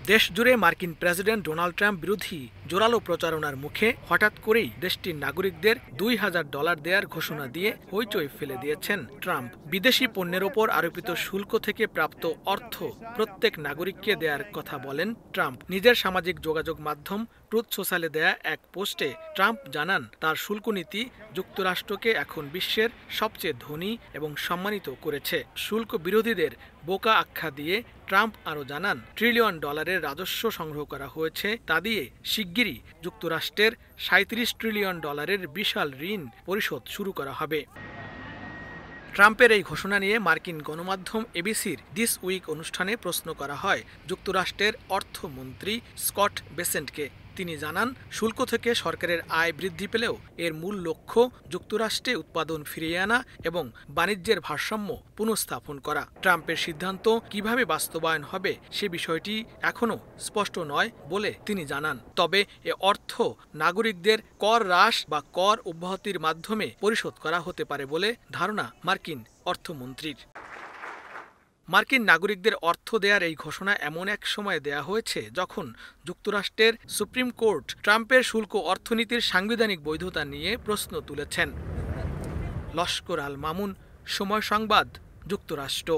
দেশজুড়ে মার্কিন president Donald Trump বিরোধী জোরালো প্রচারণার মুখে হঠাৎ করেই দেশটির নাগরিকদের $2000 দেয়ার ঘোষণা দিয়ে হইচই ফেলে দিয়েছেন ট্রাম্প। বিদেশি পণ্যের ওপর আরোপিত শুল্ক থেকে প্রাপ্ত অর্থ প্রত্যেক নাগরিককে দেয়ার কথা বলেন ট্রাম্প। নিজের সামাজিক যোগাযোগ মাধ্যম ট্রুথ সোশ্যালে দেয়া এক পোস্টে ট্রাম্প জানান, তার শুল্ক নীতি যুক্তরাষ্ট্রকে এখন বিশ্বের সবচেয়ে ধনী এবং সম্মানিত করেছে। শুল্ক বিরোধীদের বোকা আখ্যা দিয়ে ট্রাম্প আরও জানান, $1 ট্রিলিয়ন রাজস্ব সংগ্রহ করা হয়েছে, তা দিয়ে শিগগিরই যুক্তরাষ্ট্রের $37 ট্রিলিয়ন বিশাল ঋণ পরিশোধ শুরু করা হবে। ট্রাম্পের এই ঘোষণা নিয়ে মার্কিন গণমাধ্যম এবিসির দিস উইক অনুষ্ঠানে প্রশ্ন করা হয় যুক্তরাষ্ট্রের অর্থমন্ত্রী স্কট বেসেন্টকে। তিনি জানান, শুল্ক থেকে সরকারের আয় বৃদ্ধি পেলেও এর মূল লক্ষ্য যুক্তরাষ্ট্রে উৎপাদন ফিরিয়ে আনা এবং বাণিজ্যের ভারসাম্য পুনঃস্থাপন করা। ট্রাম্পের সিদ্ধান্ত কিভাবে বাস্তবায়ন হবে সে বিষয়টি এখনও স্পষ্ট নয় বলে তিনি জানান। তবে এ অর্থ নাগরিকদের কর হ্রাস বা কর অব্যাহতির মাধ্যমে পরিশোধ করা হতে পারে বলে ধারণা মার্কিন অর্থমন্ত্রীর। মার্কিন নাগরিকদের অর্থ দেয়ার এই ঘোষণা এমন এক সময়ে দেয়া হয়েছে যখন যুক্তরাষ্ট্রের সুপ্রিম কোর্ট ট্রাম্পের শুল্ক অর্থনীতির সাংবিধানিক বৈধতা নিয়ে প্রশ্ন তুলেছেন। লস্কর আল মামুন, সময় সংবাদ, যুক্তরাষ্ট্র।